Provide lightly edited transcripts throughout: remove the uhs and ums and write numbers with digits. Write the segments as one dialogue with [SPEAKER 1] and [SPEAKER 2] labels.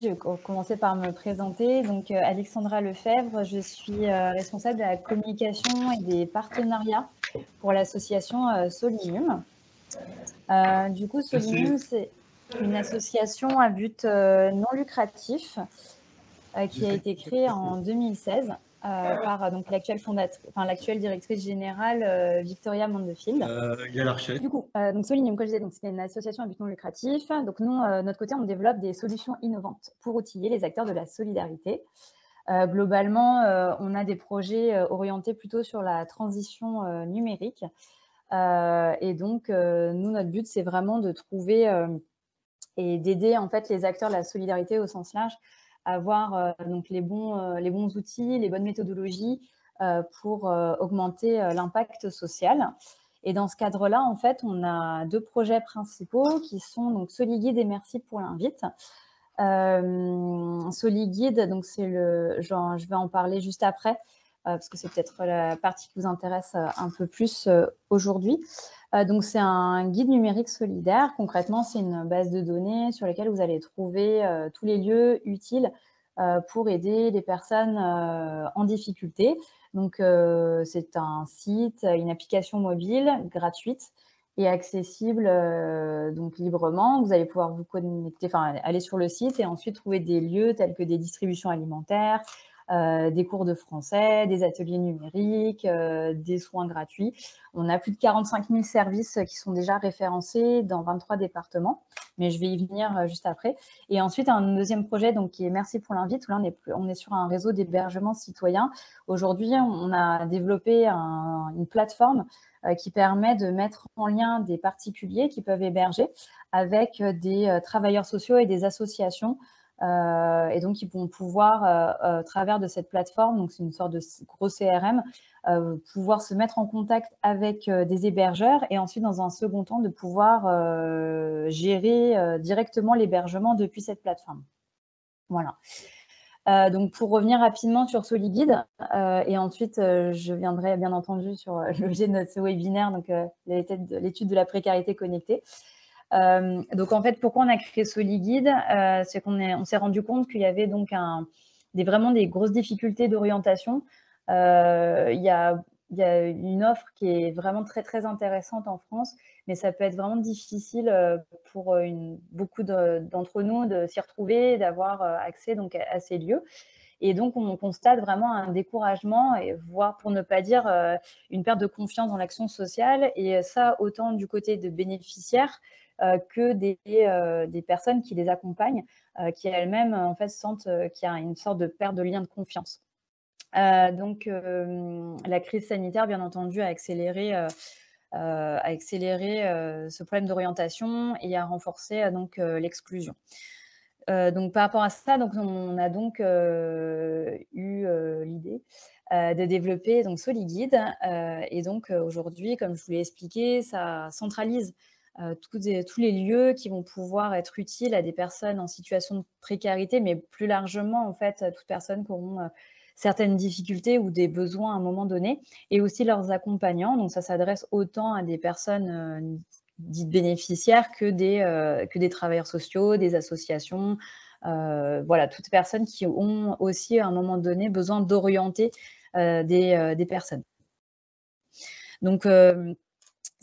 [SPEAKER 1] je vais commencer par me présenter. Donc, Alexandra Lefebvre, je suis responsable de la communication et des partenariats pour l'association Solinium. Du coup,
[SPEAKER 2] Merci.
[SPEAKER 1] Solinium, c'est une association à but non lucratif qui a été créée en 2016 par donc l'actuelle directrice générale Victoria Mondefield.
[SPEAKER 2] Galarchet.
[SPEAKER 1] Du coup, donc Solinium, comme je disais, c'est une association à but non lucratif. Donc nous, notre côté, on développe des solutions innovantes pour outiller les acteurs de la solidarité. Globalement, on a des projets orientés plutôt sur la transition numérique. Et donc, nous, notre but, c'est vraiment de trouver et d'aider en fait les acteurs de la solidarité au sens large à avoir donc les bons outils, les bonnes méthodologies pour augmenter l'impact social. Et dans ce cadre-là, en fait, on a deux projets principaux qui sont donc SoliGuide et Merci pour l'invite. SoliGuide, donc c'est je vais en parler juste après parce que c'est peut-être la partie qui vous intéresse un peu plus aujourd'hui. Donc c'est un guide numérique solidaire. Concrètement, c'est une base de données sur laquelle vous allez trouver tous les lieux utiles pour aider les personnes en difficulté. Donc, c'est un site, une application mobile gratuite et accessible donc librement. Vous allez pouvoir vous connecter, enfin aller sur le site et ensuite trouver des lieux tels que des distributions alimentaires, des cours de français, des ateliers numériques, des soins gratuits. On a plus de 45 000 services qui sont déjà référencés dans 23 départements, mais je vais y venir juste après. Et ensuite, un deuxième projet donc, qui est Merci pour l'invite, où là, on est sur un réseau d'hébergement citoyen. Aujourd'hui, on a développé une plateforme qui permet de mettre en lien des particuliers qui peuvent héberger avec des travailleurs sociaux et des associations. Et donc, ils vont pouvoir, à travers de cette plateforme, donc c'est une sorte de gros CRM, pouvoir se mettre en contact avec des hébergeurs et ensuite, dans un second temps, de pouvoir gérer directement l'hébergement depuis cette plateforme. Voilà. Donc, pour revenir rapidement sur SoliGuide, et ensuite, je viendrai bien entendu sur l'objet de notre webinaire, donc l'étude de la précarité connectée. Donc, en fait, pourquoi on a créé SoliGuide, c'est qu'on s'est rendu compte qu'il y avait donc vraiment des grosses difficultés d'orientation. Il y a une offre qui est vraiment très, très intéressante en France, mais ça peut être vraiment difficile pour beaucoup d'entre nous de s'y retrouver, d'avoir accès donc, à ces lieux. Et donc, on constate vraiment un découragement, et voire pour ne pas dire une perte de confiance dans l'action sociale. Et ça, autant du côté de bénéficiaires que des personnes qui les accompagnent, qui elles-mêmes en fait sentent qu'il y a une sorte de perte de lien de confiance. Donc, la crise sanitaire, bien entendu, a accéléré ce problème d'orientation et a renforcé donc l'exclusion. Donc par rapport à ça, donc on a donc eu l'idée de développer donc SoliGuide. Et donc aujourd'hui, comme je vous l'ai expliqué, ça centralise tous les lieux qui vont pouvoir être utiles à des personnes en situation de précarité, mais plus largement, en fait, à toutes personnes qui auront certaines difficultés ou des besoins à un moment donné, et aussi leurs accompagnants. Donc ça s'adresse autant à des personnes dites bénéficiaires que des travailleurs sociaux, des associations, voilà, toutes personnes qui ont aussi à un moment donné besoin d'orienter des personnes. Donc,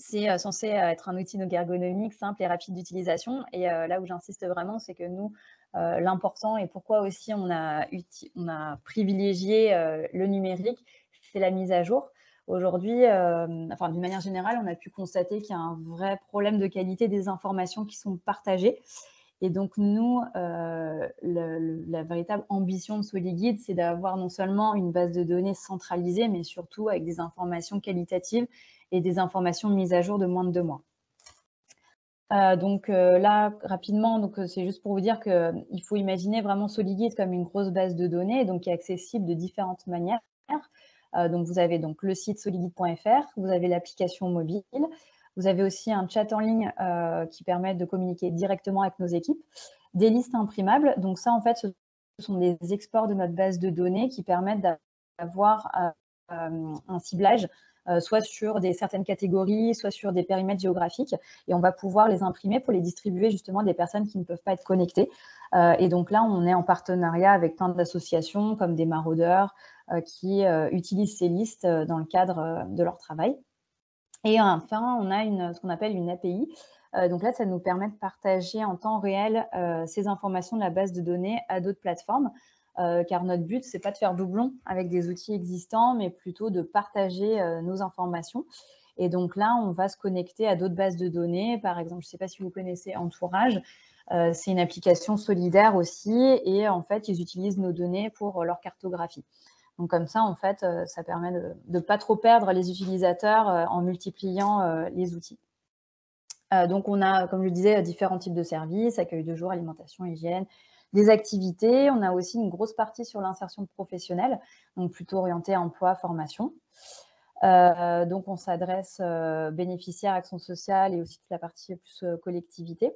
[SPEAKER 1] c'est censé être un outil donc ergonomique, simple et rapide d'utilisation. Et là où j'insiste vraiment, c'est que nous, l'important et pourquoi aussi on a privilégié le numérique, c'est la mise à jour. Aujourd'hui, enfin, d'une manière générale, on a pu constater qu'il y a un vrai problème de qualité des informations qui sont partagées. Et donc, nous, la véritable ambition de SoliGuide, c'est d'avoir non seulement une base de données centralisée, mais surtout avec des informations qualitatives et des informations mises à jour de moins de 2 mois. Donc là, rapidement, c'est juste pour vous dire qu'il faut imaginer vraiment SoliGuide comme une grosse base de données, donc qui est accessible de différentes manières. Donc vous avez donc le site soliguide.fr, vous avez l'application mobile, vous avez aussi un chat en ligne qui permet de communiquer directement avec nos équipes, des listes imprimables. Donc ça, en fait, ce sont des exports de notre base de données qui permettent d'avoir un ciblage soit sur certaines catégories, soit sur des périmètres géographiques. Et on va pouvoir les imprimer pour les distribuer justement à des personnes qui ne peuvent pas être connectées. Et donc là, on est en partenariat avec plein d'associations comme des maraudeurs qui utilisent ces listes dans le cadre de leur travail. Et enfin, on a ce qu'on appelle une API. Donc là, ça nous permet de partager en temps réel ces informations de la base de données à d'autres plateformes, car notre but, c'est pas de faire doublon avec des outils existants, mais plutôt de partager nos informations. Et donc là, on va se connecter à d'autres bases de données. Par exemple, je ne sais pas si vous connaissez Entourage. C'est une application solidaire aussi. Et en fait, ils utilisent nos données pour leur cartographie. Donc comme ça, en fait, ça permet de ne pas trop perdre les utilisateurs en multipliant les outils. Donc on a, comme je le disais, différents types de services, accueil de jour, alimentation, hygiène, des activités. On a aussi une grosse partie sur l'insertion professionnelle, donc plutôt orientée emploi, formation. Donc on s'adresse bénéficiaires, action sociale et aussi toute la partie plus collectivité.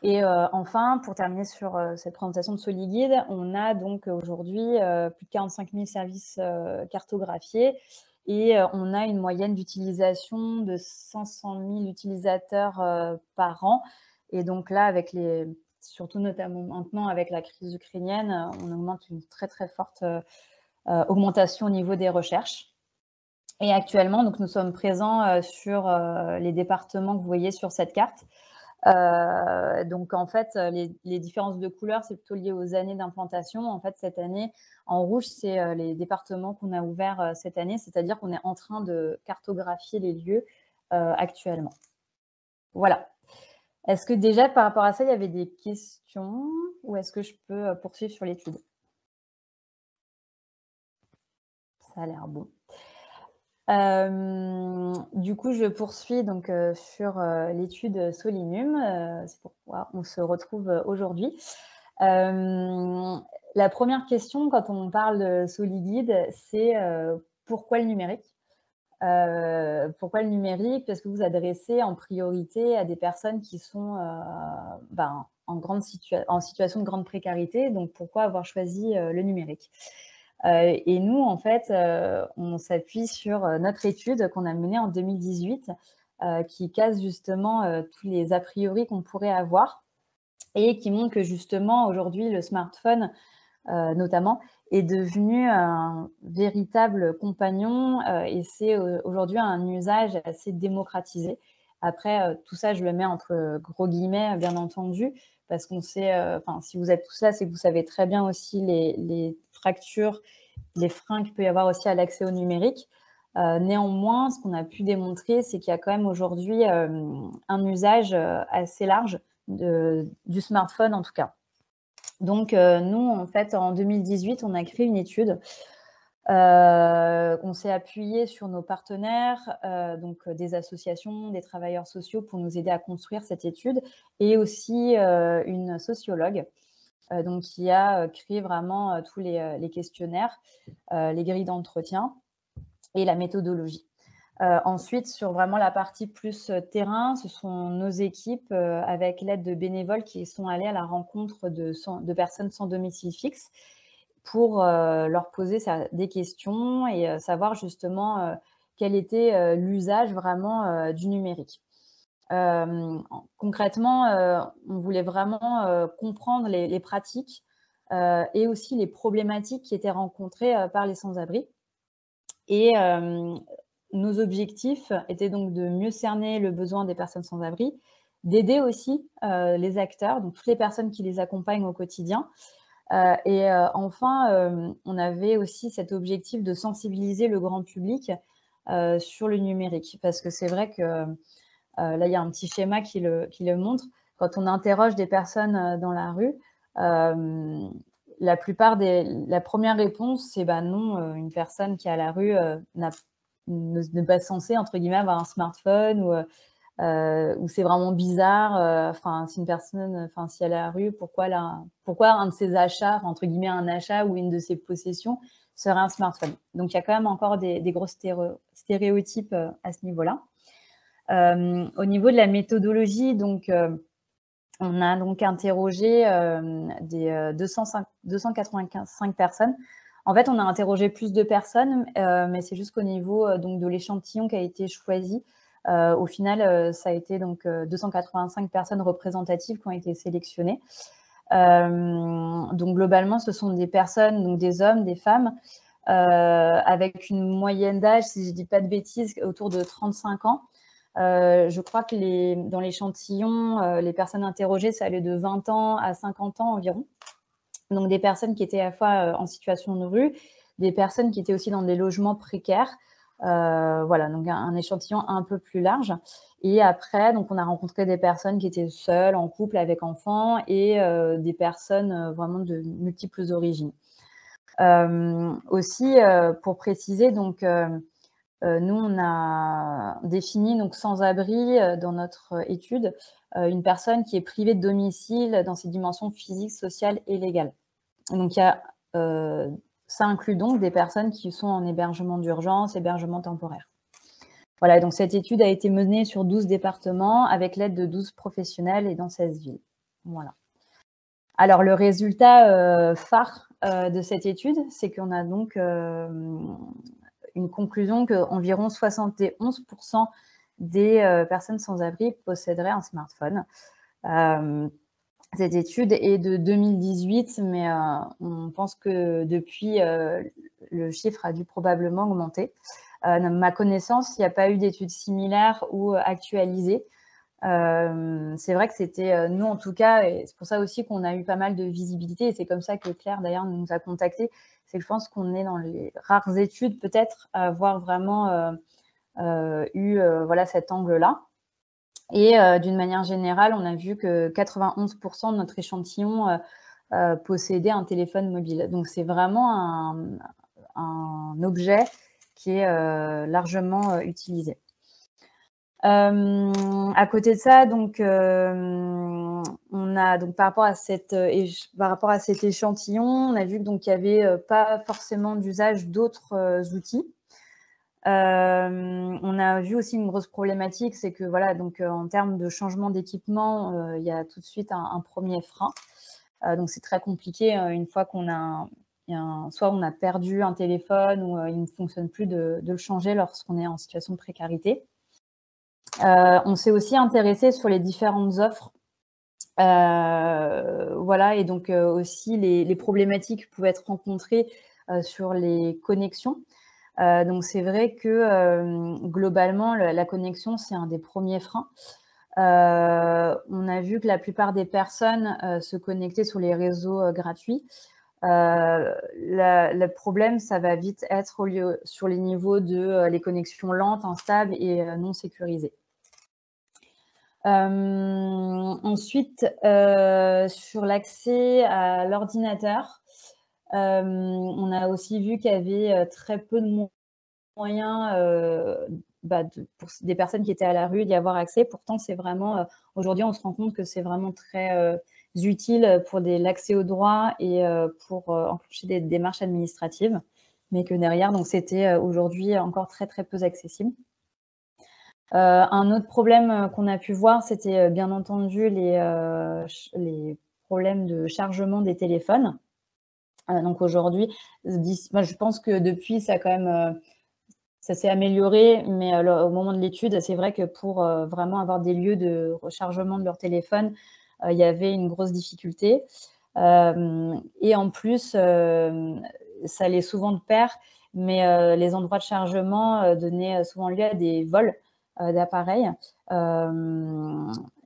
[SPEAKER 1] Et enfin, pour terminer sur cette présentation de SoliGuide, on a donc aujourd'hui plus de 45 000 services cartographiés et on a une moyenne d'utilisation de 500 000 utilisateurs par an. Et donc là, surtout notamment maintenant avec la crise ukrainienne, on augmente une très très forte augmentation au niveau des recherches. Et actuellement, donc, nous sommes présents sur les départements que vous voyez sur cette carte. Donc en fait, les différences de couleurs, c'est plutôt lié aux années d'implantation. En fait, cette année, en rouge, c'est les départements qu'on a ouverts cette année, c'est-à-dire qu'on est en train de cartographier les lieux actuellement. Voilà. Est-ce que déjà, par rapport à ça, il y avait des questions ou est-ce que je peux poursuivre sur l'étude? Ça a l'air bon. Du coup, je poursuis donc sur l'étude Solinum. C'est pourquoi on se retrouve aujourd'hui. La première question, quand on parle de SoliGuide, c'est pourquoi le numérique? Pourquoi le numérique? Parce que vous adressez en priorité à des personnes qui sont en situation de grande précarité. Donc, pourquoi avoir choisi le numérique? Et nous, en fait, on s'appuie sur notre étude qu'on a menée en 2018, qui casse justement tous les a priori qu'on pourrait avoir et qui montre que justement, aujourd'hui, le smartphone, notamment, est devenu un véritable compagnon et c'est aujourd'hui un usage assez démocratisé. Après, tout ça, je le mets entre gros guillemets, bien entendu, parce qu'on sait, si vous êtes tous là, c'est que vous savez très bien aussi les fractures, les freins qu'il peut y avoir aussi à l'accès au numérique. Néanmoins, ce qu'on a pu démontrer, c'est qu'il y a quand même aujourd'hui un usage assez large du smartphone, en tout cas. Donc, nous, en fait, en 2018, on a créé une étude. On s'est appuyé sur nos partenaires, donc des associations, des travailleurs sociaux pour nous aider à construire cette étude et aussi une sociologue donc qui a créé vraiment tous les questionnaires, les grilles d'entretien et la méthodologie. Ensuite, sur vraiment la partie plus terrain, ce sont nos équipes avec l'aide de bénévoles qui sont allés à la rencontre de personnes sans domicile fixe pour leur poser des questions et savoir justement quel était l'usage vraiment du numérique. Concrètement, on voulait vraiment comprendre les pratiques et aussi les problématiques qui étaient rencontrées par les sans-abri. Et nos objectifs étaient donc de mieux cerner le besoin des personnes sans abri, d'aider aussi les acteurs, donc toutes les personnes qui les accompagnent au quotidien. Enfin, on avait aussi cet objectif de sensibiliser le grand public sur le numérique. Parce que c'est vrai que là, il y a un petit schéma qui le montre. Quand on interroge des personnes dans la rue, la première réponse, c'est non, une personne qui est à la rue n'est pas censée, entre guillemets, avoir un smartphone ou c'est vraiment bizarre. Si une personne, si elle est à la rue, pourquoi un de ses achats, entre guillemets, un achat ou une de ses possessions serait un smartphone? Donc, il y a quand même encore des gros stéréotypes à ce niveau-là. Au niveau de la méthodologie, donc, on a donc interrogé des 285 personnes En fait, on a interrogé plus de personnes, mais c'est juste qu'au niveau donc de l'échantillon qui a été choisi, au final, ça a été donc 285 personnes représentatives qui ont été sélectionnées. Donc globalement, ce sont des personnes, donc des hommes, des femmes, avec une moyenne d'âge, si je ne dis pas de bêtises, autour de 35 ans. Je crois que dans l'échantillon, les personnes interrogées, ça allait de 20 ans à 50 ans environ. Donc des personnes qui étaient à la fois en situation de rue, des personnes qui étaient aussi dans des logements précaires. Voilà, donc un échantillon un peu plus large. Et après, donc on a rencontré des personnes qui étaient seules, en couple, avec enfants, et des personnes vraiment de multiples origines. Aussi, pour préciser, donc nous, on a défini donc sans-abri dans notre étude une personne qui est privée de domicile dans ses dimensions physiques, sociales et légales. Donc, ça inclut donc des personnes qui sont en hébergement d'urgence, hébergement temporaire. Voilà, donc cette étude a été menée sur 12 départements avec l'aide de 12 professionnels et dans 16 villes. Voilà. Alors, le résultat phare de cette étude, c'est qu'on a donc une conclusion qu'environ 71% des personnes sans abri posséderaient un smartphone. Cette étude est de 2018, mais on pense que depuis, le chiffre a dû probablement augmenter. À ma connaissance, il n'y a pas eu d'études similaires ou actualisées. C'est vrai que c'était, nous en tout cas, et c'est pour ça aussi qu'on a eu pas mal de visibilité, et c'est comme ça que Claire d'ailleurs nous a contactés, c'est que je pense qu'on est dans les rares études peut-être à avoir vraiment eu voilà, cet angle-là. Et d'une manière générale, on a vu que 91% de notre échantillon possédait un téléphone mobile. Donc c'est vraiment un objet qui est largement utilisé. À côté de ça, donc, on a donc par rapport à cet échantillon, on a vu que donc il y avait pas forcément d'usage d'autres outils. On a vu aussi une grosse problématique, c'est que voilà, donc en termes de changement d'équipement, il y a tout de suite un premier frein. Donc c'est très compliqué une fois qu'on a soit on a perdu un téléphone ou il ne fonctionne plus, de le changer lorsqu'on est en situation de précarité. On s'est aussi intéressé sur les différentes offres. Voilà, et donc aussi les problématiques qui pouvaient être rencontrées sur les connexions. Donc c'est vrai que globalement, la connexion, c'est un des premiers freins. On a vu que la plupart des personnes se connectaient sur les réseaux gratuits. Le problème, ça va vite être sur les niveaux de les connexions lentes, instables et non sécurisées. Ensuite, sur l'accès à l'ordinateur, on a aussi vu qu'il y avait très peu de moyens pour des personnes qui étaient à la rue d'y avoir accès. Pourtant, c'est vraiment, aujourd'hui, on se rend compte que c'est vraiment très utile pour l'accès aux droits et pour enclencher des démarches administratives, mais que derrière, donc c'était aujourd'hui encore très, très peu accessible. Un autre problème qu'on a pu voir, c'était bien entendu les problèmes de chargement des téléphones. Donc aujourd'hui, moi je pense que depuis, ça quand même, ça s'est amélioré, mais au moment de l'étude, c'est vrai que pour vraiment avoir des lieux de rechargement de leur téléphone, il y avait une grosse difficulté. Et en plus, ça allait souvent de pair, mais les endroits de chargement donnaient souvent lieu à des vols d'appareils.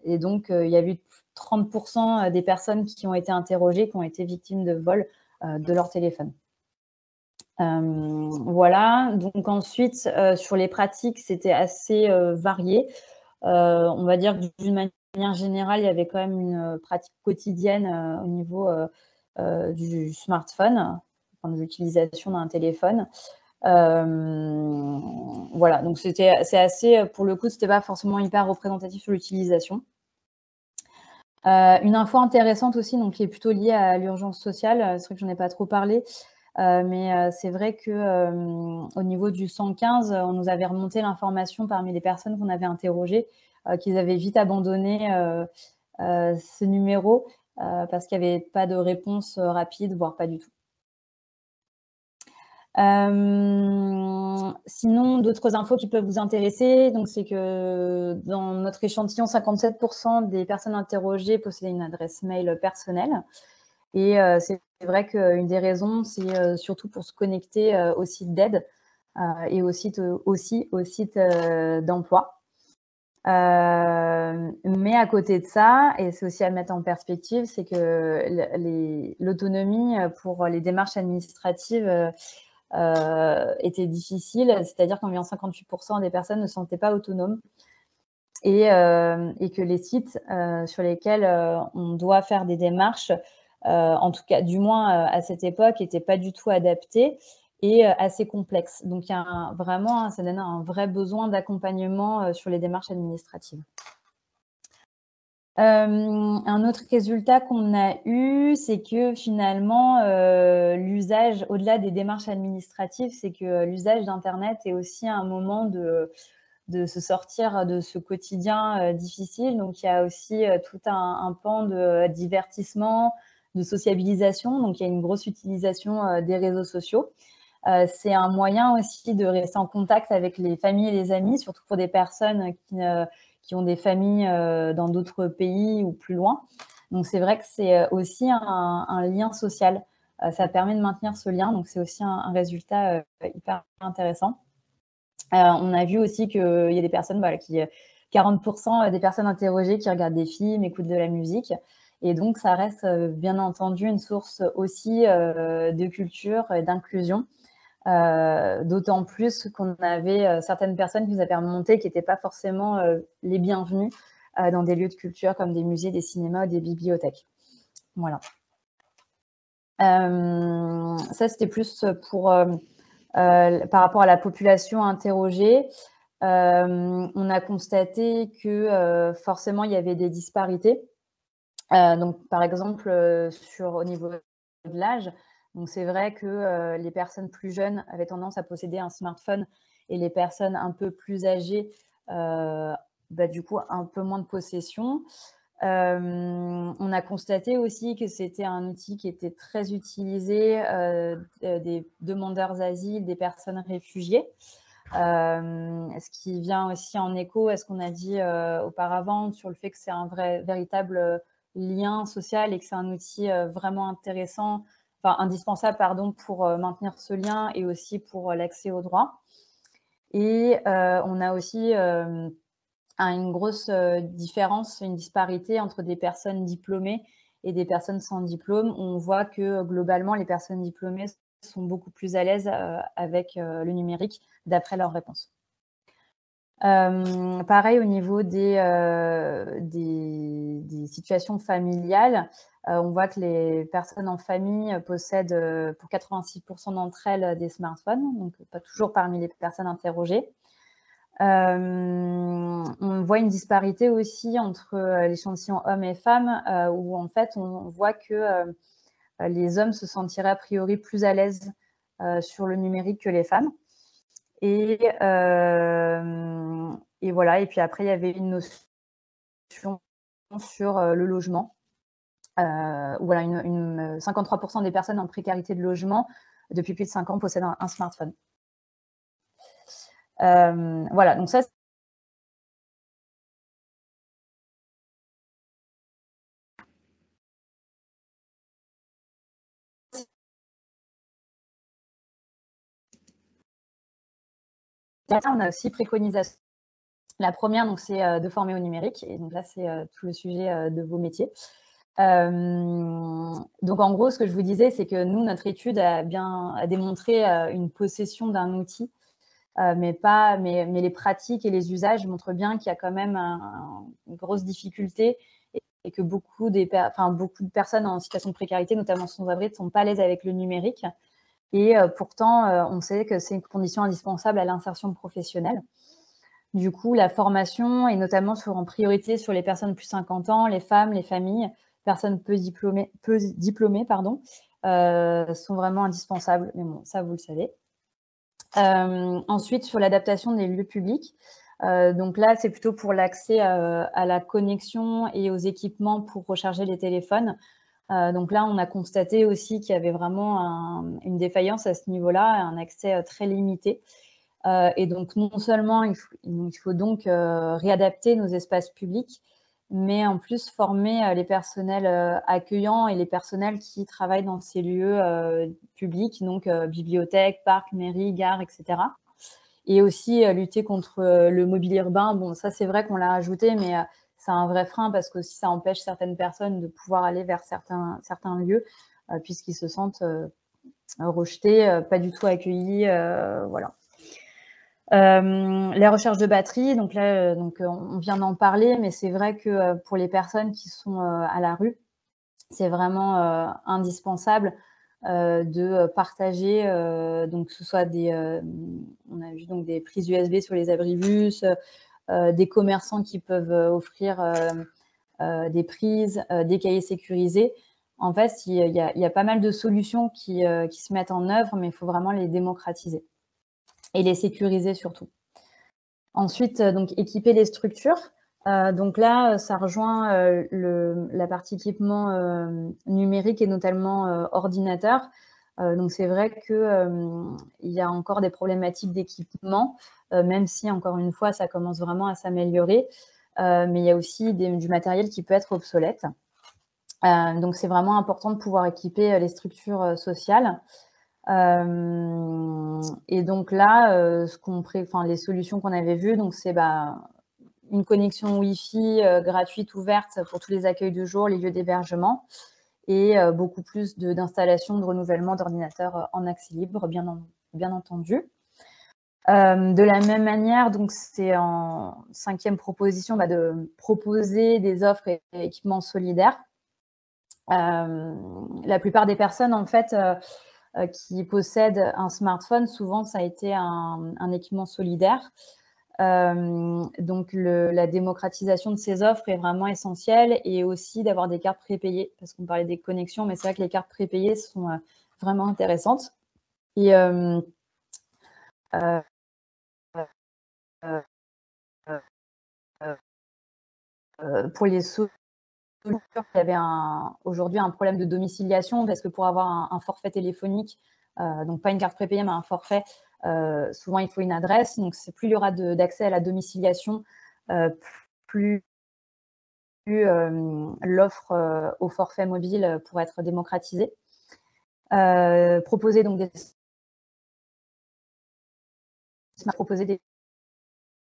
[SPEAKER 1] Et donc, il y a eu 30% des personnes qui ont été interrogées qui ont été victimes de vols de leur téléphone. Voilà, donc ensuite, sur les pratiques, c'était assez varié. On va dire que d'une manière générale, il y avait quand même une pratique quotidienne au niveau du smartphone, enfin, de l'utilisation d'un téléphone. Voilà, donc c'est assez, pour le coup, c'était pas forcément hyper représentatif sur l'utilisation. Une info intéressante aussi, donc qui est plutôt liée à l'urgence sociale, c'est vrai que j'en ai pas trop parlé, mais c'est vrai que au niveau du 115, on nous avait remonté l'information parmi les personnes qu'on avait interrogées, qu'ils avaient vite abandonné ce numéro parce qu'il n'y avait pas de réponse rapide, voire pas du tout. Sinon, d'autres infos qui peuvent vous intéresser, donc c'est que dans notre échantillon, 57% des personnes interrogées possédaient une adresse mail personnelle. Et c'est vrai qu'une des raisons, c'est surtout pour se connecter aux sites d'aide et aussi aux sites d'emploi. Mais à côté de ça, et c'est aussi à mettre en perspective, c'est que l'autonomie pour les démarches administratives était difficile, c'est-à-dire qu'environ 58% des personnes ne se sentaient pas autonomes et que les sites sur lesquels on doit faire des démarches, en tout cas, du moins à cette époque, n'étaient pas du tout adaptés et assez complexes. Donc, il y a vraiment, ça donne un vrai besoin d'accompagnement sur les démarches administratives. Un autre résultat qu'on a eu, c'est que finalement, l'usage, au-delà des démarches administratives, c'est que l'usage d'Internet est aussi un moment de se sortir de ce quotidien difficile. Donc, il y a aussi tout un pan de divertissement, de sociabilisation. Donc, il y a une grosse utilisation des réseaux sociaux. C'est un moyen aussi de rester en contact avec les familles et les amis, surtout pour des personnes qui ont des familles dans d'autres pays ou plus loin. Donc, c'est vrai que c'est aussi un lien social. Ça permet de maintenir ce lien. Donc, c'est aussi un résultat hyper intéressant. On a vu aussi qu'il y a des personnes, voilà, 40% des personnes interrogées qui regardent des films, écoutent de la musique. Et donc, ça reste bien entendu une source aussi de culture et d'inclusion. D'autant plus qu'on avait certaines personnes qui nous avaient remonté qui n'étaient pas forcément les bienvenues dans des lieux de culture comme des musées, des cinémas ou des bibliothèques. Voilà. Ça, c'était plus pour par rapport à la population interrogée. On a constaté que forcément, il y avait des disparités. Donc, par exemple, au niveau de l'âge, donc c'est vrai que les personnes plus jeunes avaient tendance à posséder un smartphone et les personnes un peu plus âgées, du coup, un peu moins de possession. On a constaté aussi que c'était un outil qui était très utilisé des demandeurs d'asile, des personnes réfugiées. Ce qui vient aussi en écho à ce qu'on a dit auparavant sur le fait que c'est un véritable lien social et que c'est un outil vraiment intéressant, enfin indispensable, pardon, pour maintenir ce lien et aussi pour l'accès aux droits. Et on a aussi une grosse différence, une disparité entre des personnes diplômées et des personnes sans diplôme. On voit que globalement, les personnes diplômées sont beaucoup plus à l'aise avec le numérique d'après leurs réponses. Pareil au niveau des situations familiales, on voit que les personnes en famille possèdent pour 86% d'entre elles des smartphones, donc pas toujours parmi les personnes interrogées. On voit une disparité aussi entre l'échantillon hommes et femmes, où en fait on voit que les hommes se sentiraient a priori plus à l'aise sur le numérique que les femmes. Et voilà. Et puis après, il y avait une notion sur le logement. Où voilà, 53% des personnes en précarité de logement depuis plus de 5 ans possèdent un smartphone. Voilà, donc ça, on a aussi préconisation. La première, donc, c'est de former au numérique. Et donc là, c'est tout le sujet de vos métiers. Donc, en gros, ce que je vous disais, c'est que nous, notre étude a démontré une possession d'un outil, mais les pratiques et les usages montrent bien qu'il y a quand même une grosse difficulté et que beaucoup de personnes en situation de précarité, notamment sans-abri, ne sont pas à l'aise avec le numérique. Et pourtant, on sait que c'est une condition indispensable à l'insertion professionnelle. Du coup, la formation, et notamment en priorité sur les personnes plus de 50 ans, les femmes, les familles, personnes peu diplômées, sont vraiment indispensables. Mais bon, ça, vous le savez. Ensuite, sur l'adaptation des lieux publics. Donc là, c'est plutôt pour l'accès à la connexion et aux équipements pour recharger les téléphones. Donc là, on a constaté aussi qu'il y avait vraiment une défaillance à ce niveau-là, un accès très limité. Et donc, non seulement il faut donc réadapter nos espaces publics, mais en plus former les personnels accueillants et les personnels qui travaillent dans ces lieux publics, donc bibliothèques, parcs, mairies, gares, etc. Et aussi lutter contre le mobilier urbain. Bon, ça, c'est vrai qu'on l'a ajouté, mais c'est un vrai frein parce que si ça empêche certaines personnes de pouvoir aller vers certains lieux, puisqu'ils se sentent rejetés, pas du tout accueillis, voilà. Les recherches de batterie, donc là, on vient d'en parler, mais c'est vrai que pour les personnes qui sont à la rue, c'est vraiment indispensable de partager, donc que ce soit on a vu donc des prises USB sur les abribus, des commerçants qui peuvent offrir des prises, des cahiers sécurisés. En fait, il y a pas mal de solutions qui se mettent en œuvre, mais il faut vraiment les démocratiser et les sécuriser surtout. Ensuite, donc équiper les structures. Donc là, ça rejoint la partie équipement numérique et notamment ordinateur. Donc c'est vrai qu'il y a encore des problématiques d'équipement, même si encore une fois, ça commence vraiment à s'améliorer. Mais il y a aussi du matériel qui peut être obsolète. Donc c'est vraiment important de pouvoir équiper les structures sociales. Et donc là, les solutions qu'on avait vues, donc c'est une connexion Wi-Fi gratuite ouverte pour tous les accueils de jour, les lieux d'hébergement, et beaucoup plus d'installations de renouvellement d'ordinateurs en accès libre, bien entendu. De la même manière, donc c'est en 5e proposition de proposer des offres et équipements solidaires. La plupart des personnes, en fait, qui possèdent un smartphone, souvent ça a été un équipement solidaire. Donc la démocratisation de ces offres est vraiment essentielle, et aussi d'avoir des cartes prépayées, parce qu'on parlait des connexions, mais c'est vrai que les cartes prépayées sont vraiment intéressantes. Et pour les solutions, il y avait aujourd'hui un problème de domiciliation, parce que pour avoir un forfait téléphonique, donc pas une carte prépayée, mais un forfait, souvent il faut une adresse. Donc plus il y aura d'accès à la domiciliation, plus l'offre au forfait mobile pourrait être démocratisée. Proposer donc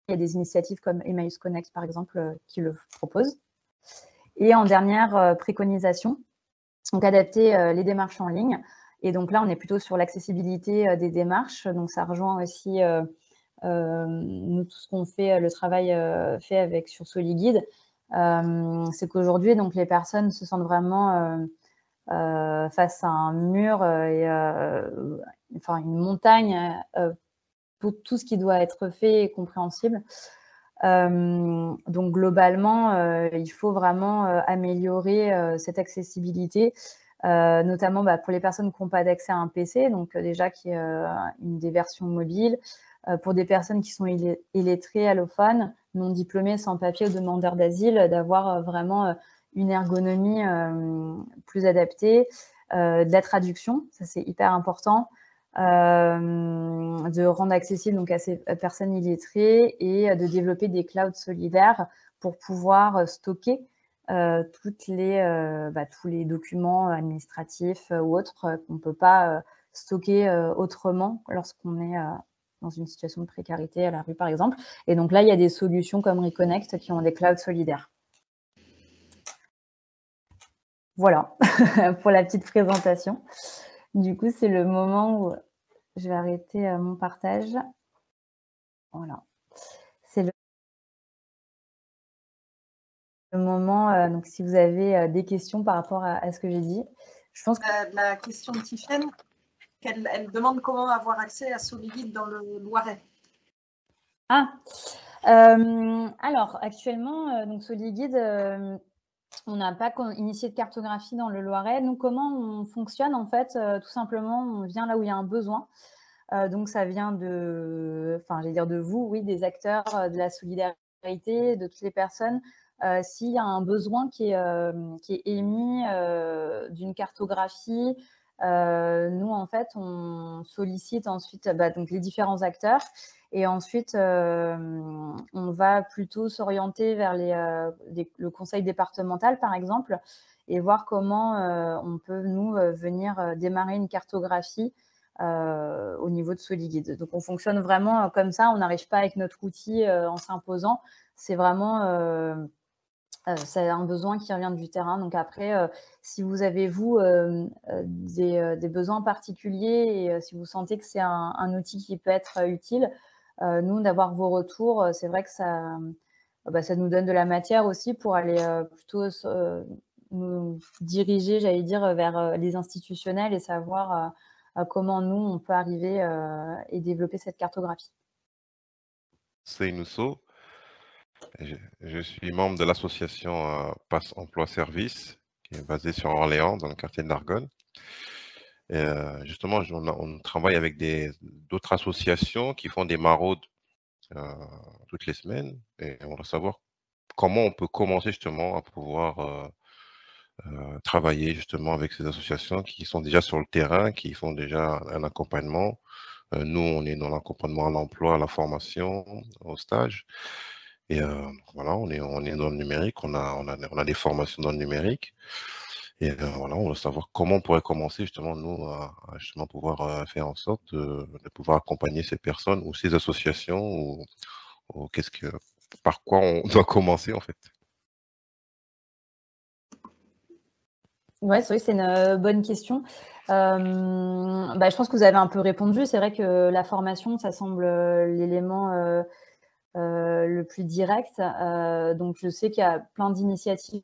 [SPEAKER 1] il y a des initiatives comme Emmaüs Connect, par exemple, qui le proposent. Et en dernière préconisation, donc adapter les démarches en ligne. Et donc là, on est plutôt sur l'accessibilité des démarches. Donc ça rejoint aussi nous, tout ce qu'on fait, le travail fait sur Soliguide. C'est qu'aujourd'hui, donc les personnes se sentent vraiment face à un mur et une montagne pour tout ce qui doit être fait et compréhensible. Donc globalement, il faut vraiment améliorer cette accessibilité, notamment pour les personnes qui n'ont pas d'accès à un PC, donc déjà qu'il y ait des versions mobiles, pour des personnes qui sont illettrées, allophones, non diplômées, sans papier ou demandeurs d'asile, d'avoir vraiment une ergonomie plus adaptée, de la traduction, ça c'est hyper important, de rendre accessible donc à ces personnes illettrées, et de développer des clouds solidaires pour pouvoir stocker tous les documents administratifs ou autres qu'on ne peut pas stocker autrement lorsqu'on est dans une situation de précarité à la rue, par exemple. Et donc là, il y a des solutions comme Reconnect qui ont des clouds solidaires. Voilà, pour la petite présentation. Du coup, c'est le moment où je vais arrêter mon partage. Voilà. C'est le moment, donc si vous avez des questions par rapport à ce que j'ai dit. Je pense que...
[SPEAKER 2] La question de Tiffaine, elle demande comment avoir accès à Soliguide dans le Loiret.
[SPEAKER 1] Alors, actuellement, donc Soliguide, on n'a pas initié de cartographie dans le Loiret. Nous, comment on fonctionne, en fait, tout simplement, on vient là où il y a un besoin. Donc, ça vient de vous, oui, des acteurs de la solidarité, de toutes les personnes s'il y a un besoin qui est émis d'une cartographie, nous, en fait, on sollicite ensuite donc les différents acteurs et ensuite, on va plutôt s'orienter vers le conseil départemental, par exemple, et voir comment on peut, nous, venir démarrer une cartographie au niveau de Soliguide. Donc, on fonctionne vraiment comme ça. On n'arrive pas avec notre outil en s'imposant. C'est vraiment... c'est un besoin qui revient du terrain. Donc après, si vous avez, vous, des besoins particuliers et si vous sentez que c'est un outil qui peut être utile, nous, d'avoir vos retours, c'est vrai que ça nous donne de la matière aussi pour aller plutôt nous diriger, j'allais dire, vers les institutionnels et savoir comment nous, on peut arriver et développer cette cartographie.
[SPEAKER 3] Seynousso. Je suis membre de l'association Passe Emploi Service, qui est basée sur Orléans, dans le quartier de l'Argonne. Et justement, on travaille avec d'autres associations qui font des maraudes toutes les semaines. Et on va savoir comment on peut commencer justement à pouvoir travailler justement avec ces associations qui sont déjà sur le terrain, qui font déjà un accompagnement. Nous, on est dans l'accompagnement à l'emploi, à la formation, au stage. Et voilà, on est dans le numérique, on a des formations dans le numérique. Et voilà, on va savoir comment on pourrait commencer justement, nous, à justement pouvoir faire en sorte de pouvoir accompagner ces personnes ou ces associations ou par quoi on doit commencer en fait.
[SPEAKER 1] Ouais, c'est vrai que c'est une bonne question. Je pense que vous avez un peu répondu. C'est vrai que la formation, ça semble l'élément le plus direct. Donc, je sais qu'il y a plein d'initiatives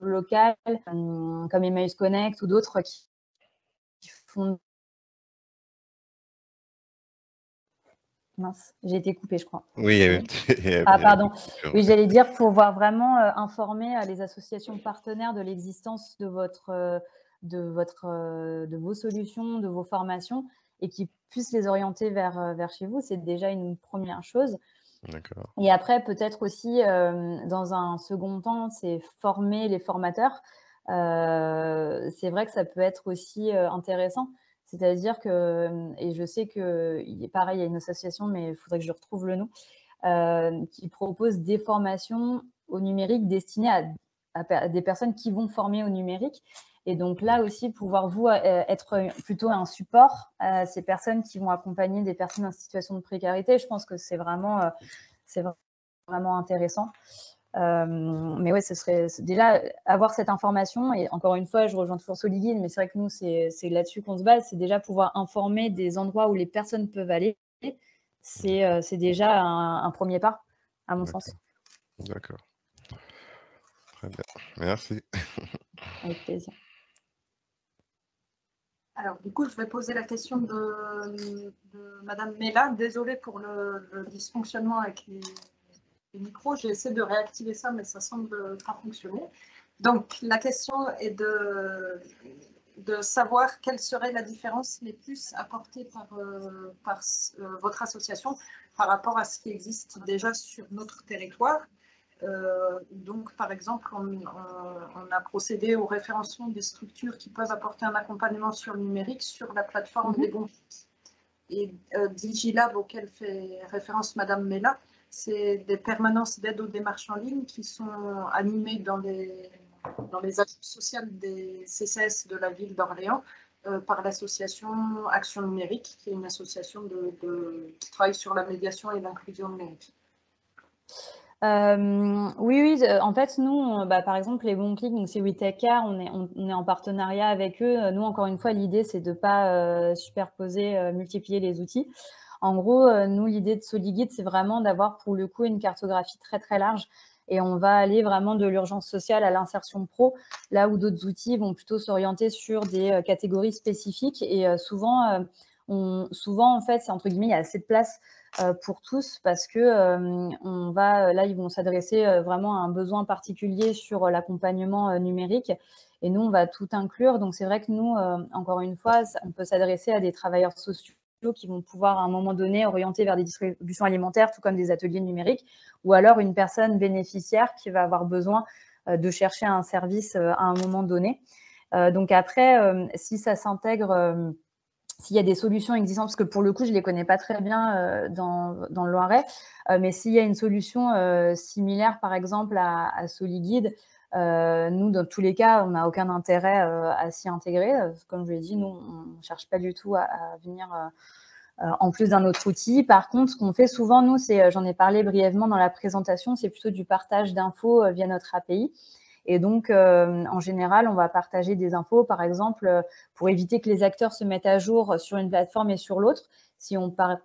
[SPEAKER 1] locales, comme Emmaüs Connect ou d'autres qui font... Mince, j'ai été coupée, je crois.
[SPEAKER 3] Oui, il y a une
[SPEAKER 1] Ah, pardon. Oui, j'allais dire pour pouvoir vraiment informer les associations partenaires de l'existence de vos solutions, de vos formations et qui puissent les orienter vers chez vous. C'est déjà une première chose.
[SPEAKER 3] D'accord.
[SPEAKER 1] Et après, peut-être aussi, dans un second temps, c'est former les formateurs. C'est vrai que ça peut être aussi intéressant. C'est-à-dire que, et je sais que, pareil, il y a une association, mais il faudrait que je retrouve le nom, qui propose des formations au numérique destinées à des personnes qui vont former au numérique. Et donc là aussi, pouvoir vous être plutôt un support à ces personnes qui vont accompagner des personnes en situation de précarité. Je pense que c'est vraiment intéressant. Mais ouais, ce serait déjà avoir cette information. Et encore une fois, je rejoins toujours Soliguide, mais c'est vrai que nous, c'est là-dessus qu'on se base. C'est déjà pouvoir informer des endroits où les personnes peuvent aller. C'est déjà un premier pas, à mon sens.
[SPEAKER 3] D'accord. Très bien. Merci.
[SPEAKER 1] Avec plaisir.
[SPEAKER 2] Alors, du coup, je vais poser la question de Madame Mella. Désolée pour le dysfonctionnement avec les micros. J'ai essayé de réactiver ça, mais ça semble pas fonctionner. Donc, la question est de savoir quelle serait la différence les plus apportée par votre association par rapport à ce qui existe déjà sur notre territoire. Donc, par exemple, on a procédé au référencement des structures qui peuvent apporter un accompagnement sur le numérique sur la plateforme des bons. Et Digilab, auquel fait référence Madame Mella, c'est des permanences d'aide aux démarches en ligne qui sont animées dans les actions sociales des CCS de la ville d'Orléans par l'association Action Numérique, qui est une association qui travaille sur la médiation et l'inclusion numérique.
[SPEAKER 1] Oui, en fait, nous, par exemple, les bons clics, donc c'est WeTakeCare, on est en partenariat avec eux. Nous, encore une fois, l'idée, c'est de ne pas superposer, multiplier les outils. En gros, nous, l'idée de Soliguide, c'est vraiment d'avoir, pour le coup, une cartographie très, très large. Et on va aller vraiment de l'urgence sociale à l'insertion pro, là où d'autres outils vont plutôt s'orienter sur des catégories spécifiques. Et souvent, en fait, c'est entre guillemets, il y a assez de place pour tous parce que là, ils vont s'adresser vraiment à un besoin particulier sur l'accompagnement numérique. Et nous, on va tout inclure. Donc, c'est vrai que nous, encore une fois, on peut s'adresser à des travailleurs sociaux qui vont pouvoir, à un moment donné, orienter vers des distributions alimentaires, tout comme des ateliers numériques, ou alors une personne bénéficiaire qui va avoir besoin de chercher un service à un moment donné. Donc après, si ça s'intègre, s'il y a des solutions existantes, parce que pour le coup, je ne les connais pas très bien dans le Loiret, mais s'il y a une solution similaire, par exemple, à SoliGuide, nous, dans tous les cas, on n'a aucun intérêt à s'y intégrer. Comme je l'ai dit, nous, on ne cherche pas du tout à venir en plus d'un autre outil. Par contre, ce qu'on fait souvent, nous, c'est, j'en ai parlé brièvement dans la présentation, c'est plutôt du partage d'infos via notre API. Et donc, en général, on va partager des infos, par exemple, pour éviter que les acteurs se mettent à jour sur une plateforme et sur l'autre. Si on parle,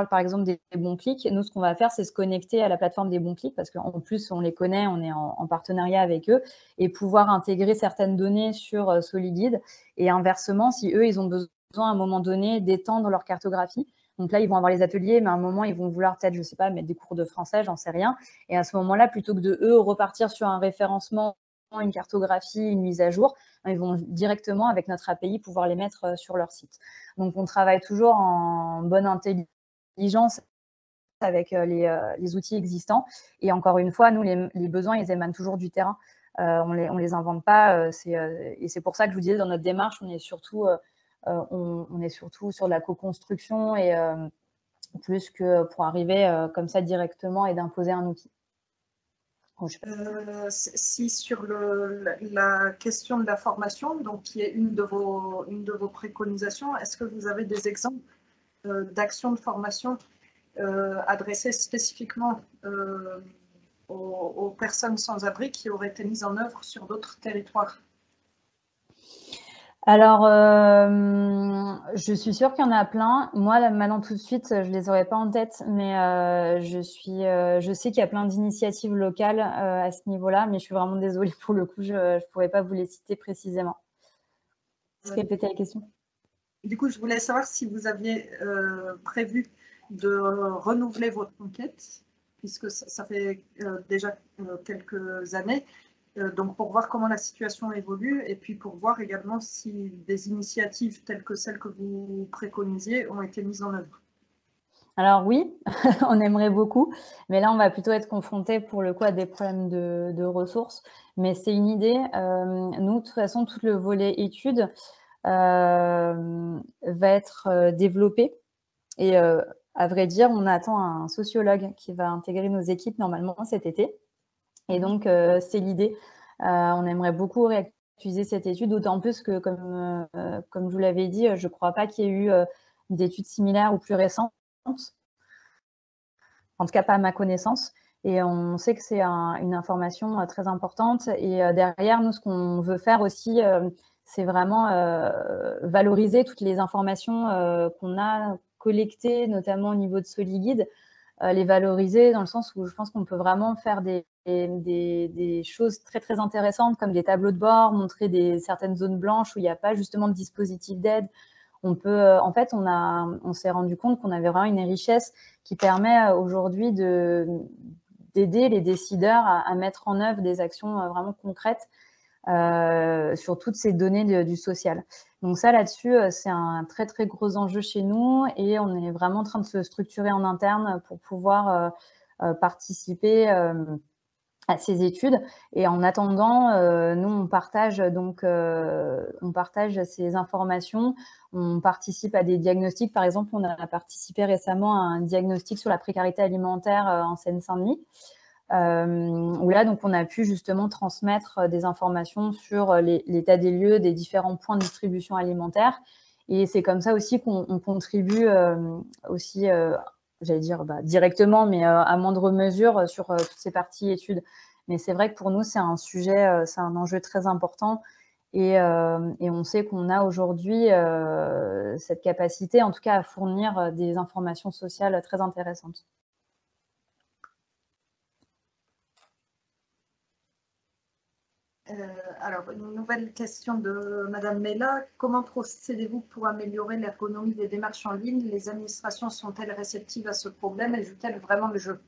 [SPEAKER 1] par exemple, des bons clics, nous, ce qu'on va faire, c'est se connecter à la plateforme des bons clics, parce qu'en plus, on les connaît, on est en partenariat avec eux, et pouvoir intégrer certaines données sur SoliGuide. Et inversement, si eux, ils ont besoin à un moment donné d'étendre leur cartographie. Donc là, ils vont avoir les ateliers, mais à un moment, ils vont vouloir peut-être, je ne sais pas, mettre des cours de français, j'en sais rien. Et à ce moment-là, plutôt que de, eux, repartir sur un référencement, une cartographie, une mise à jour, ils vont directement, avec notre API, pouvoir les mettre sur leur site. Donc, on travaille toujours en bonne intelligence avec les outils existants. Et encore une fois, nous, les besoins, ils émanent toujours du terrain. On les invente pas. Et c'est pour ça que je vous disais, dans notre démarche, on est surtout sur de la co-construction et plus que pour arriver comme ça directement et d'imposer un outil.
[SPEAKER 2] Si sur la question de la formation, donc qui est une de vos préconisations, est-ce que vous avez des exemples d'actions de formation adressées spécifiquement aux personnes sans abri qui auraient été mises en œuvre sur d'autres territoires?
[SPEAKER 1] Alors, je suis sûre qu'il y en a plein. Moi, là, maintenant, tout de suite, je les aurais pas en tête, mais je sais qu'il y a plein d'initiatives locales à ce niveau-là, mais je suis vraiment désolée pour le coup, je ne pourrais pas vous les citer précisément. Est-ce que répéter la question?
[SPEAKER 2] Du coup, je voulais savoir si vous aviez prévu de renouveler votre enquête, puisque ça fait déjà quelques années. Donc, pour voir comment la situation évolue et puis pour voir également si des initiatives telles que celles que vous préconisiez ont été mises en œuvre.
[SPEAKER 1] Alors oui, on aimerait beaucoup, mais là, on va plutôt être confronté pour le coup à des problèmes de ressources. Mais c'est une idée. Nous, de toute façon, tout le volet études va être développé. Et à vrai dire, on attend un sociologue qui va intégrer nos équipes normalement cet été. Et donc, c'est l'idée. On aimerait beaucoup réactualiser cette étude, d'autant plus que, comme je vous l'avais dit, je ne crois pas qu'il y ait eu d'études similaires ou plus récentes. En tout cas, pas à ma connaissance. Et on sait que c'est une information très importante. Et derrière, nous, ce qu'on veut faire aussi, c'est vraiment valoriser toutes les informations qu'on a collectées, notamment au niveau de SoliGuide, les valoriser dans le sens où je pense qu'on peut vraiment faire des choses très, très intéressantes comme des tableaux de bord, montrer certaines zones blanches où il n'y a pas justement de dispositif d'aide. On peut, en fait, on s'est rendu compte qu'on avait vraiment une richesse qui permet aujourd'hui d'aider les décideurs à mettre en œuvre des actions vraiment concrètes sur toutes ces données du social. Donc ça, là-dessus, c'est un très, très gros enjeu chez nous et on est vraiment en train de se structurer en interne pour pouvoir participer à ces études. Et en attendant, nous, on partage ces informations, on participe à des diagnostics. Par exemple, on a participé récemment à un diagnostic sur la précarité alimentaire en Seine-Saint-Denis, où là, donc, on a pu justement transmettre des informations sur l'état des lieux des différents points de distribution alimentaire. Et c'est comme ça aussi qu'on contribue aussi, j'allais dire directement, mais à moindre mesure sur toutes ces parties études. Mais c'est vrai que pour nous, c'est un sujet, c'est un enjeu très important. Et on sait qu'on a aujourd'hui cette capacité, en tout cas, à fournir des informations sociales très intéressantes.
[SPEAKER 2] Alors, une nouvelle question de Madame Mella. Comment procédez-vous pour améliorer l'ergonomie des démarches en ligne? Les administrations sont-elles réceptives à ce problème et jouent-elles vraiment le jeu?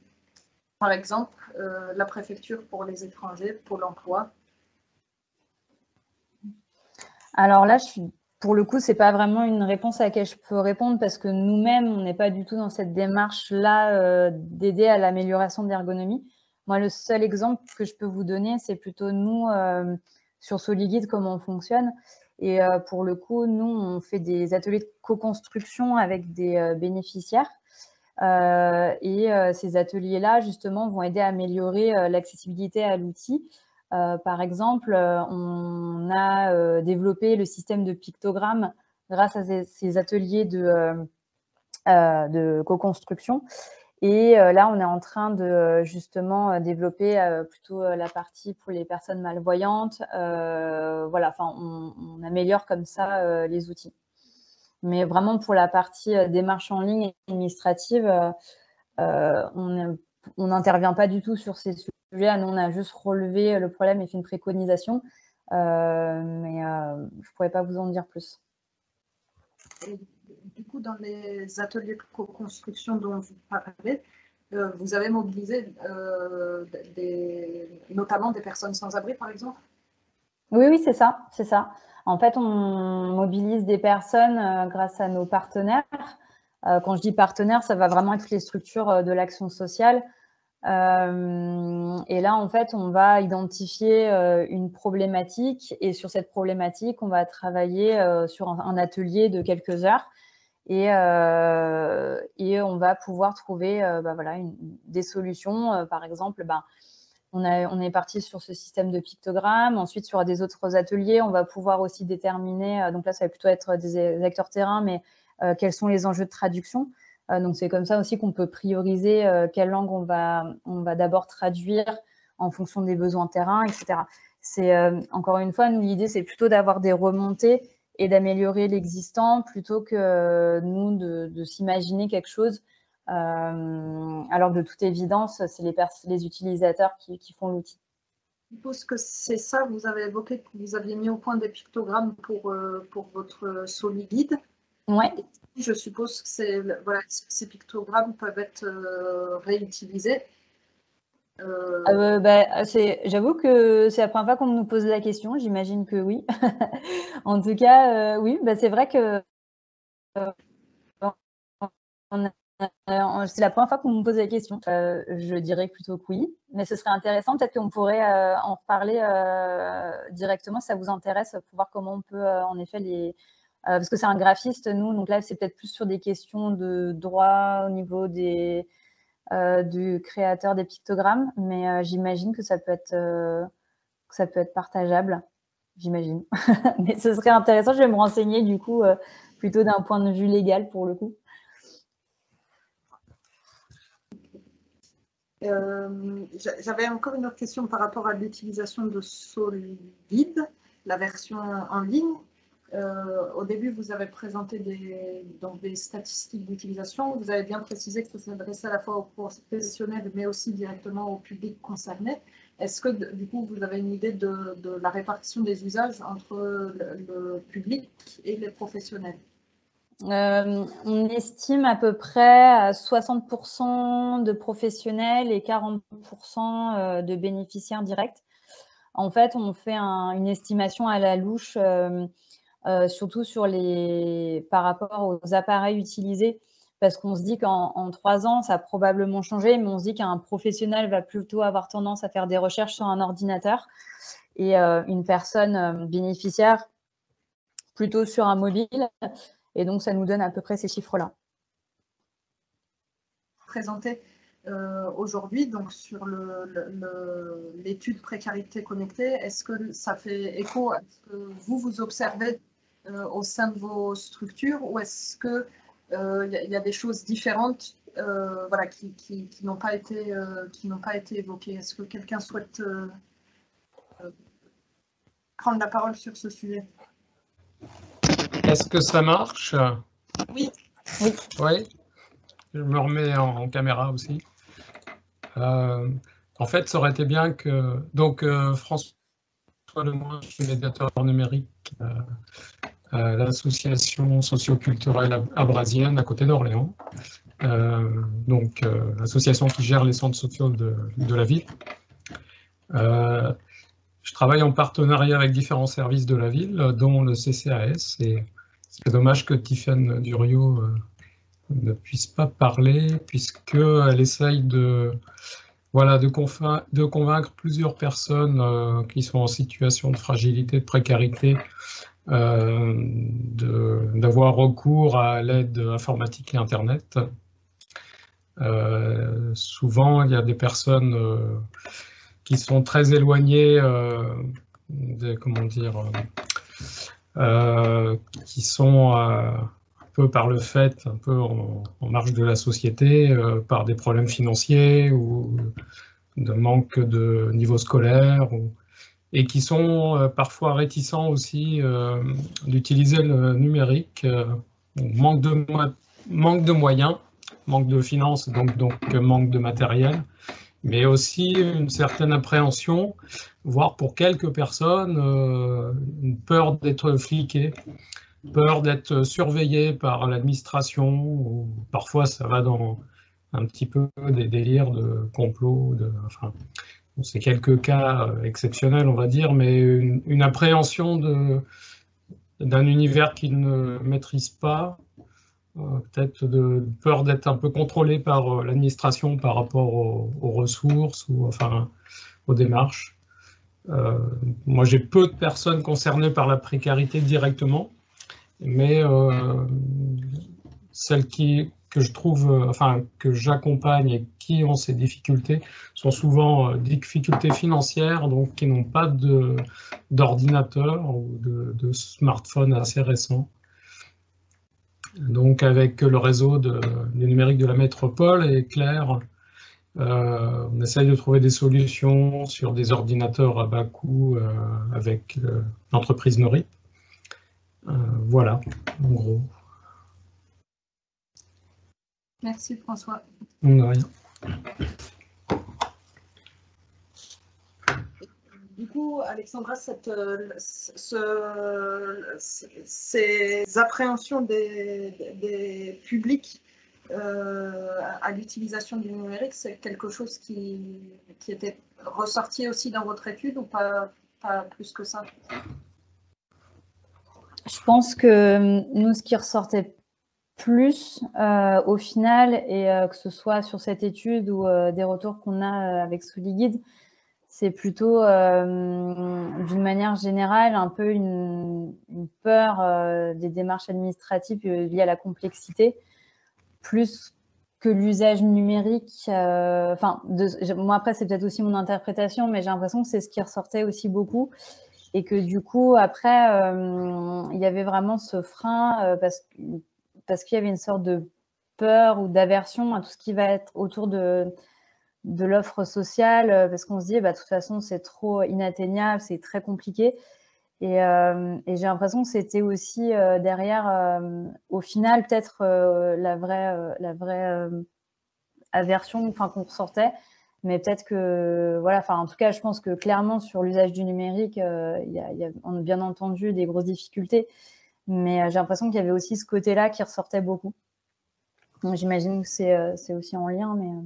[SPEAKER 2] Par exemple, la préfecture pour les étrangers, Pôle emploi.
[SPEAKER 1] Alors là, pour le coup, c'est pas vraiment une réponse à laquelle je peux répondre parce que nous-mêmes, on n'est pas du tout dans cette démarche-là d'aider à l'amélioration de l'ergonomie. Moi, le seul exemple que je peux vous donner, c'est plutôt nous, sur SoliGuide, comment on fonctionne. Et pour le coup, nous, on fait des ateliers de co-construction avec des bénéficiaires. Ces ateliers-là, justement, vont aider à améliorer l'accessibilité à l'outil. Par exemple, on a développé le système de pictogrammes grâce à ces ateliers de co-construction. Et là, on est en train de justement développer plutôt la partie pour les personnes malvoyantes. Voilà, enfin, on améliore comme ça les outils. Mais vraiment pour la partie démarche en ligne administrative, on n'intervient pas du tout sur ces sujets. Nous, on a juste relevé le problème et fait une préconisation. Mais je ne pourrais pas vous en dire plus.
[SPEAKER 2] Et du coup, dans les ateliers de co-construction dont vous parlez, vous avez mobilisé notamment des personnes sans abri, par exemple?
[SPEAKER 1] Oui, c'est ça, c'est ça. En fait, on mobilise des personnes grâce à nos partenaires. Quand je dis partenaires, ça va vraiment être les structures de l'action sociale. Et là, en fait, on va identifier une problématique et sur cette problématique, on va travailler sur un atelier de quelques heures et on va pouvoir trouver voilà, des solutions. Par exemple, on est parti sur ce système de pictogrammes. Ensuite, sur des autres ateliers, on va pouvoir aussi déterminer, donc là, ça va plutôt être des acteurs terrain, mais quels sont les enjeux de traduction. Donc, c'est comme ça aussi qu'on peut prioriser quelle langue on va d'abord traduire en fonction des besoins terrain, etc. Encore une fois, nous, l'idée, c'est plutôt d'avoir des remontées et d'améliorer l'existant plutôt que nous de s'imaginer quelque chose. Alors que de toute évidence, c'est les utilisateurs qui font l'outil.
[SPEAKER 2] Je suppose que c'est ça, vous avez évoqué que vous aviez mis au point des pictogrammes pour votre SoliGuide.
[SPEAKER 1] Ouais.
[SPEAKER 2] Et je suppose que voilà, ces pictogrammes peuvent être réutilisés.
[SPEAKER 1] J'avoue que c'est la première fois qu'on nous pose la question, j'imagine que oui. En tout cas, oui, c'est vrai que c'est la première fois qu'on me pose la question. Je dirais plutôt que oui, mais ce serait intéressant. Peut-être qu'on pourrait en reparler directement si ça vous intéresse, pour voir comment on peut en effet parce que c'est un graphiste, nous, donc là, c'est peut-être plus sur des questions de droit au niveau du créateur des pictogrammes, mais j'imagine que ça peut être partageable, j'imagine. Mais ce serait intéressant, je vais me renseigner du coup, plutôt d'un point de vue légal pour le coup.
[SPEAKER 2] J'avais encore une autre question par rapport à l'utilisation de SoliGuide, la version en ligne. Au début, vous avez présenté des statistiques d'utilisation. Vous avez bien précisé que ça s'adressait à la fois aux professionnels, mais aussi directement au public concerné. Est-ce que, du coup, vous avez une idée de la répartition des usages entre le public et les professionnels?
[SPEAKER 1] On estime à peu près à 60% de professionnels et 40% de bénéficiaires directs. En fait, on fait une estimation à la louche, surtout par rapport aux appareils utilisés, parce qu'on se dit qu'en 3 ans, ça a probablement changé, mais on se dit qu'un professionnel va plutôt avoir tendance à faire des recherches sur un ordinateur et une personne bénéficiaire plutôt sur un mobile. Et donc, ça nous donne à peu près ces chiffres-là.
[SPEAKER 2] Présenté aujourd'hui, donc sur l'étude précarité connectée, est-ce que ça fait écho à ce que vous observez au sein de vos structures, ou est-ce que y a des choses différentes voilà, qui n'ont pas été évoquées? Est-ce que quelqu'un souhaite prendre la parole sur ce sujet?
[SPEAKER 4] Est-ce que ça marche?
[SPEAKER 2] Oui.
[SPEAKER 1] Oui.
[SPEAKER 4] Oui. Je me remets en caméra aussi. En fait, ça aurait été bien que... Donc, François François Lemoine, je suis médiateur numérique à l'association socio-culturelle abrasienne à côté d'Orléans. Donc, l'association qui gère les centres sociaux de la ville. Je travaille en partenariat avec différents services de la ville, dont le CCAS. Et c'est dommage que Tiffaine Duriot ne puisse pas parler, puisqu'elle essaye de convaincre plusieurs personnes qui sont en situation de fragilité, de précarité, d'avoir recours à l'aide informatique et Internet. Souvent, il y a des personnes qui sont très éloignées, qui sont un peu par le fait, un peu en marge de la société, par des problèmes financiers ou de manque de niveau scolaire, et qui sont parfois réticents aussi d'utiliser le numérique, manque de moyens, manque de finances, donc manque de matériel, mais aussi une certaine appréhension, voire pour quelques personnes, une peur d'être fliqué, peur d'être surveillé par l'administration, ou parfois ça va dans un petit peu des délires de complot, enfin, c'est quelques cas exceptionnels, on va dire, mais une appréhension d'un univers qu'ils ne maîtrisent pas, peut-être de peur d'être un peu contrôlé par l'administration par rapport aux ressources ou enfin aux démarches. Moi, j'ai peu de personnes concernées par la précarité directement, mais celles que je trouve, enfin que j'accompagne et qui ont ces difficultés sont souvent des difficultés financières, donc qui n'ont pas d'ordinateur ou de smartphone assez récent. Donc avec le réseau du numérique de la métropole et Claire, on essaye de trouver des solutions sur des ordinateurs à bas coût avec l'entreprise Norip. Voilà, en gros.
[SPEAKER 2] Merci François.
[SPEAKER 4] De rien.
[SPEAKER 2] Du coup, Alexandra, ces appréhensions des publics à l'utilisation du numérique, c'est quelque chose qui était ressorti aussi dans votre étude ou pas plus que ça?
[SPEAKER 1] Je pense que nous, ce qui ressortait plus au final, et que ce soit sur cette étude ou des retours qu'on a avec Soliguide, c'est plutôt d'une manière générale un peu une peur des démarches administratives liées à la complexité, plus que l'usage numérique. Enfin, moi après c'est peut-être aussi mon interprétation, mais j'ai l'impression que c'est ce qui ressortait aussi beaucoup. Et que du coup, après, il y avait vraiment ce frein parce qu'il y avait une sorte de peur ou d'aversion à tout ce qui va être autour de l'offre sociale, parce qu'on se dit, bah, de toute façon, c'est trop inatteignable, c'est très compliqué. Et j'ai l'impression que c'était aussi derrière, au final, peut-être la vraie aversion qu'on ressortait. Mais peut-être que, voilà, enfin, en tout cas, je pense que clairement, sur l'usage du numérique, il y a bien entendu des grosses difficultés. Mais j'ai l'impression qu'il y avait aussi ce côté-là qui ressortait beaucoup. Donc, j'imagine que c'est aussi en lien, mais...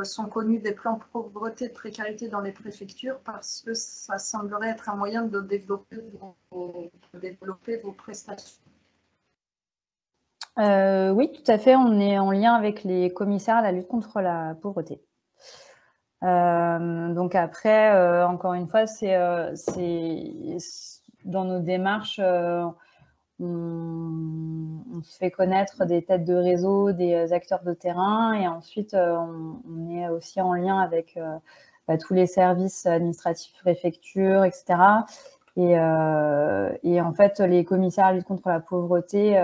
[SPEAKER 2] sont connus des plans de pauvreté et de précarité dans les préfectures parce que ça semblerait être un moyen de développer vos prestations.
[SPEAKER 1] Oui, tout à fait. On est en lien avec les commissaires à la lutte contre la pauvreté. Donc après, encore une fois, c'est dans nos démarches, on se fait connaître des têtes de réseau, des acteurs de terrain, et ensuite on est aussi en lien avec tous les services administratifs, préfectures, etc. Et en fait, les commissaires à la lutte contre la pauvreté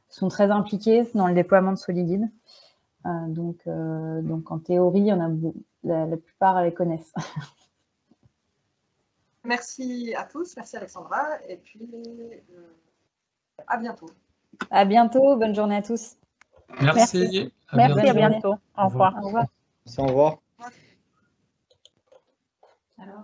[SPEAKER 1] sont très impliqués dans le déploiement de Soliguide. Donc en théorie, il y en a la plupart les connaissent.
[SPEAKER 2] Merci à tous, merci Alexandra, et puis à bientôt.
[SPEAKER 1] À bientôt, bonne journée à tous.
[SPEAKER 4] Merci.
[SPEAKER 5] Merci, à bientôt. Au revoir.
[SPEAKER 1] Au revoir.
[SPEAKER 6] Au revoir.
[SPEAKER 2] Alors